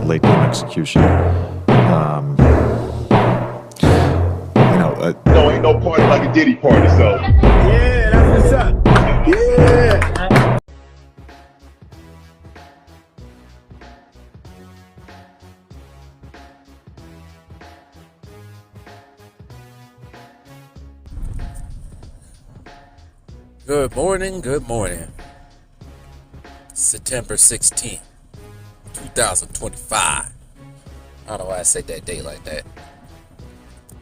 late game execution. No, ain't no party like a Diddy party, so. Yeah, that's what's up. Yeah. Good morning, good morning. September 16th, 2025. I don't know why I say that date like that.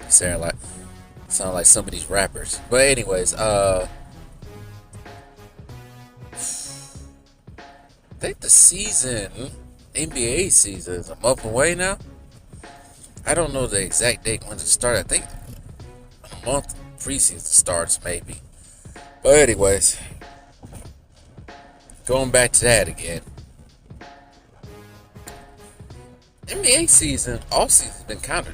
Sound like some of these rappers. But anyways, I think the NBA season is a month away now. I don't know the exact date when it started. I think a month preseason starts maybe. But anyways, going back to that again. NBA season, all season's been kind of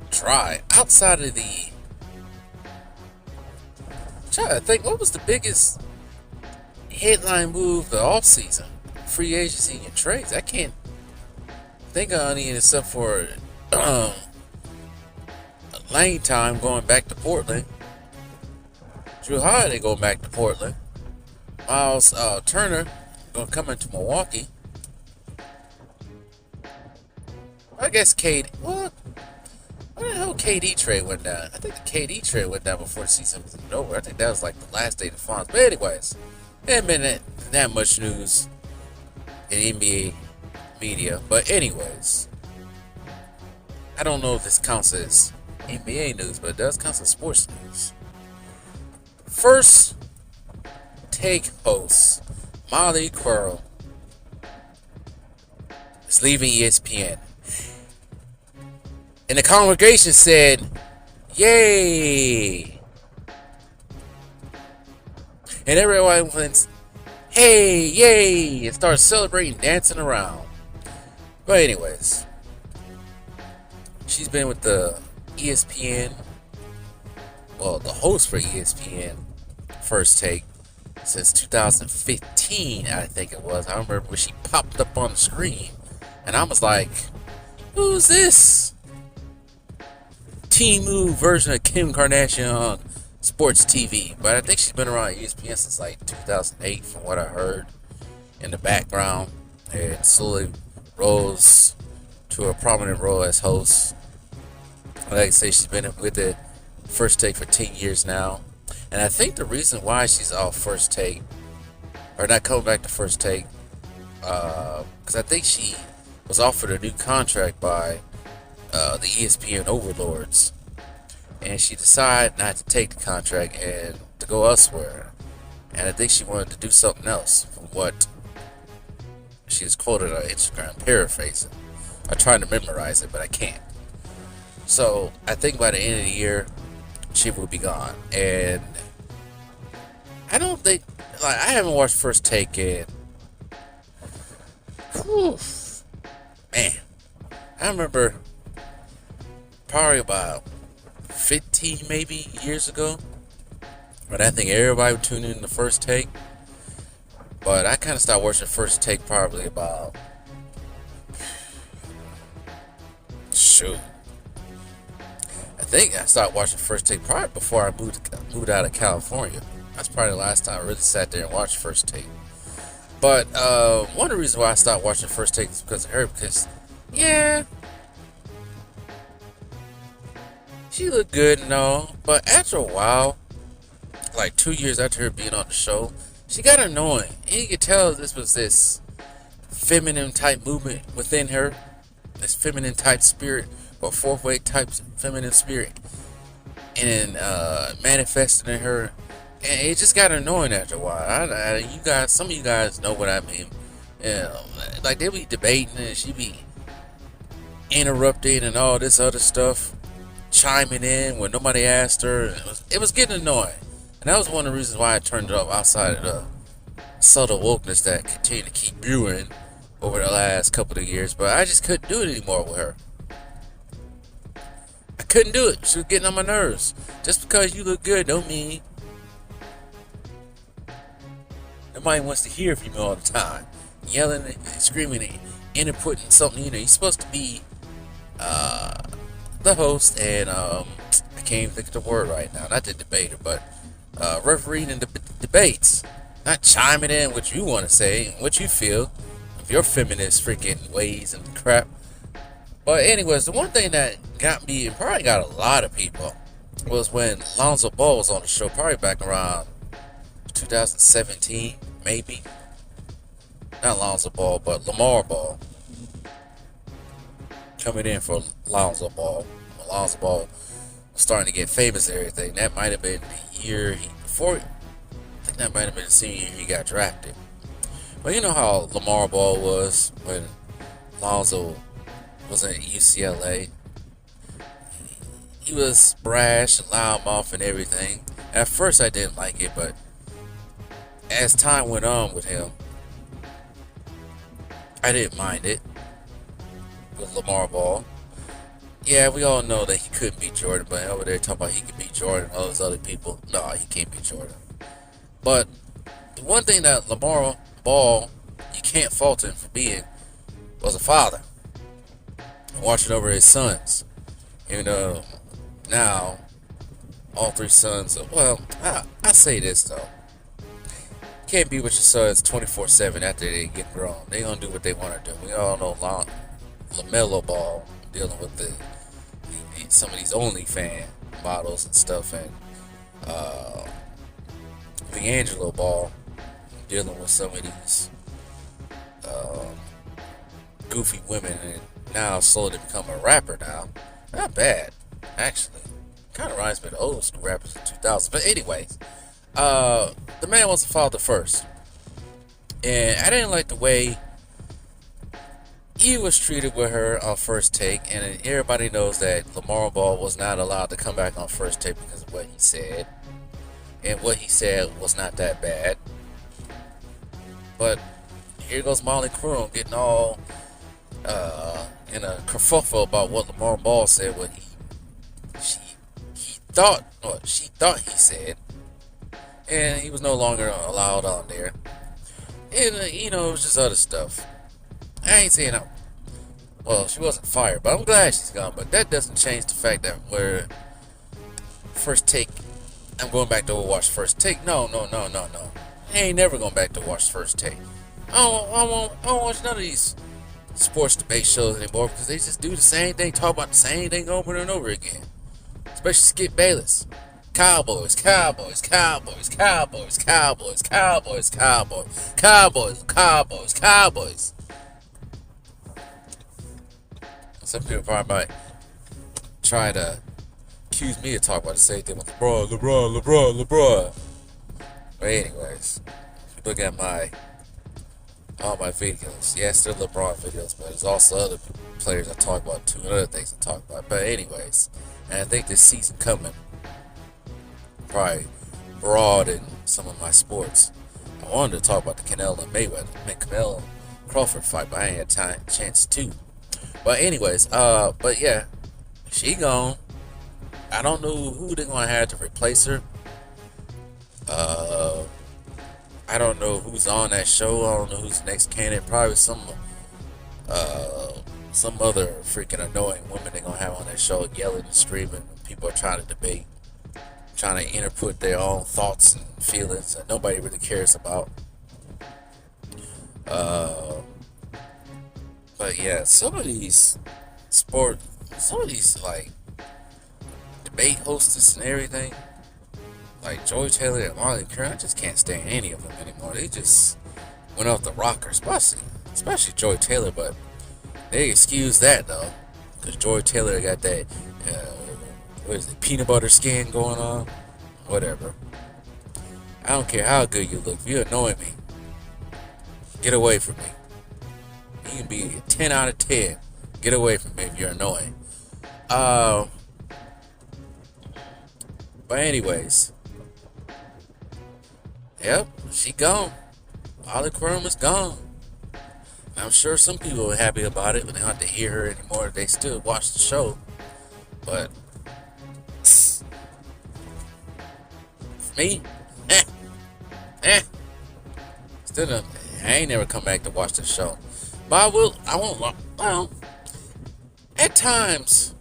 dry. Outside of the... I'm trying to think, what was the biggest headline move the off season? Free agency and trades. I can't think of any except for Lane time going back to Portland. Drew Holiday going back to Portland. Miles Turner going to come into Milwaukee. I guess KD. What? When the hell KD trade went down? I think the KD trade went down before the season was over. I think that was like the last day of the finals. But anyways, there ain't been that much news in NBA media. But anyways, I don't know if this counts as NBA news, but it does count as sports news. First take host Molly Qerim is leaving ESPN. And the congregation said, yay! And everyone went, hey, yay! And started celebrating, dancing around. But anyways, she's been with the ESPN, well, the host for ESPN, First Take, since 2015, I think it was. I remember when she popped up on the screen, and I was like, who's this? Teen Move version of Kim Kardashian on sports TV. But I think she's been around ESPN since like 2008, from what I heard in the background, and slowly rose to a prominent role as host. Like I say, she's been with the First Take for 10 years now. And I think the reason why she's off First Take, or not coming back to First Take, because I think she was offered a new contract by the ESPN overlords, and she decided not to take the contract and to go elsewhere. And I think she wanted to do something else, from what she is quoted on Instagram, paraphrasing. I tried to memorize it, but I can't. So I think by the end of the year, she will be gone. And I don't think, like, I haven't watched First Take in, man, I remember probably about 15 maybe years ago, but I think everybody would tune in to First Take. But I kind of stopped watching First Take probably about, I think I started watching First Take probably before I moved out of California. That's probably the last time I really sat there and watched First Take. But one of the reasons why I stopped watching First Take is because of her. Because, yeah, she looked good and all, but after a while, like 2 years after her being on the show, she got annoying. And you could tell this was this feminine type movement within her, this feminine type spirit, or fourth way type feminine spirit, and manifested in her, and it just got annoying after a while. You guys, some of you guys know what I mean. You know, like they be debating and she be interrupting and all this other stuff, chiming in when nobody asked her. It was getting annoying, and that was one of the reasons why I turned it off. Outside of the subtle wokeness that continued to keep brewing over the last couple of years, but I just couldn't do it anymore with her. I couldn't do it. She was getting on my nerves. Just because you look good don't mean nobody wants to hear from you all the time, yelling and screaming inputting something. You're supposed to be the host, and I can't even think of the word right now. Not the debater, but refereeing in the debates. Not chiming in what you want to say, what you feel of your feminist freaking ways and crap. But anyways, the one thing that got me, and probably got a lot of people, was when Lonzo Ball was on the show, probably back around 2017, maybe. Not Lonzo Ball, but LaVar Ball. Coming in for Lonzo Ball. When Lonzo Ball was starting to get famous and everything. That might have been the year before. I think that might have been the senior year he got drafted. But you know how LaVar Ball was when Lonzo was at UCLA. He was brash and loudmouth and everything. At first I didn't like it, but as time went on with him, I didn't mind it. With LaVar Ball. Yeah, we all know that he couldn't beat Jordan, but over there talking about he could beat Jordan and all those other people. No, he can't beat Jordan. But the one thing that LaVar Ball, you can't fault him for being, was a father. Watching over his sons. Even though now all three sons are, well, I say this though. You can't be with your sons 24/7 after they get grown. They gonna do what they want to do. We all know LaMelo Ball dealing with some of these OnlyFans models and stuff, and D'Angelo Ball dealing with some of these goofy women, and now slowly become a rapper now. Not bad, actually. Kind of reminds me of the old school rappers in 2000. But anyways, the man was a father first, and I didn't like the way he was treated with her on First Take, and everybody knows that LaVar Ball was not allowed to come back on First Take because of what he said, and what he said was not that bad. But here goes Molly Qerim getting all in a kerfuffle about what LaVar Ball said, what she thought he said, and he was no longer allowed on there. And it was just other stuff. I ain't saying well, she wasn't fired, but I'm glad she's gone. But that doesn't change the fact that where First Take, I'm going back to watch First Take. No. I ain't never going back to watch First Take. I don't watch none of these sports debate shows anymore because they just do the same thing, talk about the same thing over and over again. Especially Skip Bayless. Cowboys. Some people probably might try to accuse me of talking about the same thing with LeBron. But anyways, if you look at all my videos, yes, they're LeBron videos, but there's also other players I talk about too, and other things I talk about. But anyways, and I think this season coming, probably broaden some of my sports. I wanted to talk about the Canelo and Canelo Crawford fight, but I ain't had chance to. But anyways, but yeah, she gone. I don't know who they're gonna have to replace her. I don't know who's on that show. I don't know who's the next candidate. Probably some other freaking annoying woman they're gonna have on that show, yelling and screaming. People are trying to debate, trying to input their own thoughts and feelings that nobody really cares about. But yeah, some of these like debate hostess and everything, like Joy Taylor and Marley Qerim, I just can't stand any of them anymore. They just went off the rocker, especially Joy Taylor. But they excuse that though, because Joy Taylor got that peanut butter skin going on. Whatever. I don't care how good you look. If you're annoying me, get away from me. You can be a 10 out of 10. Get away from me if you're annoying. But anyways, yep, she gone. Molly Qerim is gone. I'm sure some people are happy about it, but they don't have to hear her anymore. They still watch the show. But for me, still, I ain't never come back to watch the show. But I won't, well, at times,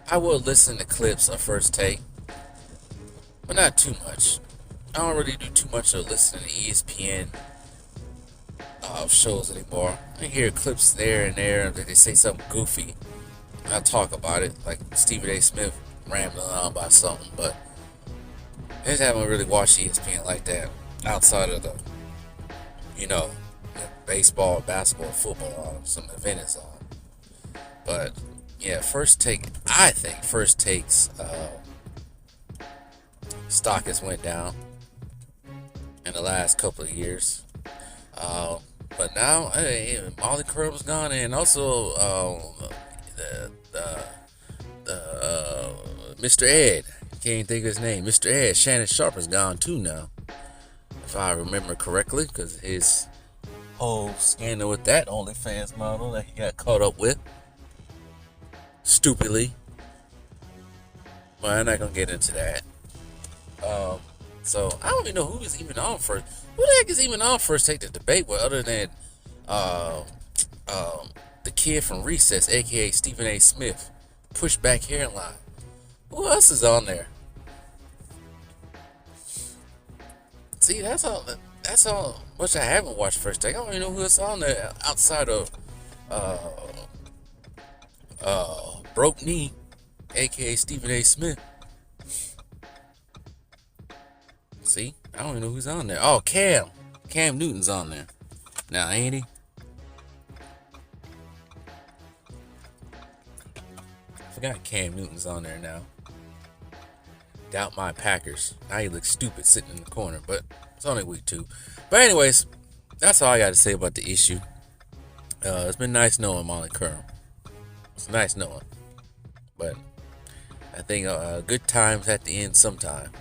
I will listen to clips of First Take, but not too much. I don't really do too much of listening to ESPN shows anymore. I hear clips there and there that they say something goofy. I'll talk about it, like Stephen A. Smith rambling on about something, but I just haven't really watched ESPN like that outside of the, baseball, basketball, football, some event is on. But yeah, I think First Take's stock has went down in the last couple of years. But now, Molly Curl's gone, and also Mr. Ed. Can't think of his name. Mr. Ed. Shannon Sharp is gone too now, if I remember correctly, because his whole scandal with that OnlyFans model that he got caught up with, stupidly. But I'm not gonna get into that. So I don't even know who is even on first. Who the heck is even on First Take the debate with, other than the kid from Recess, aka Stephen A. Smith, pushback hairline. Who else is on there? See, that's all much I haven't watched First Take. I don't even know who else on there outside of Broke Knee, aka Stephen A. Smith. See, I don't even know who's on there. Oh, Cam Newton's on there now, ain't he? I forgot Cam Newton's on there now. Doubt my Packers. Now he looks stupid sitting in the corner, but it's only week 2. But anyways, that's all I got to say about the issue. It's been nice knowing Molly Curl. It's nice knowing, but I think good times have to end sometime.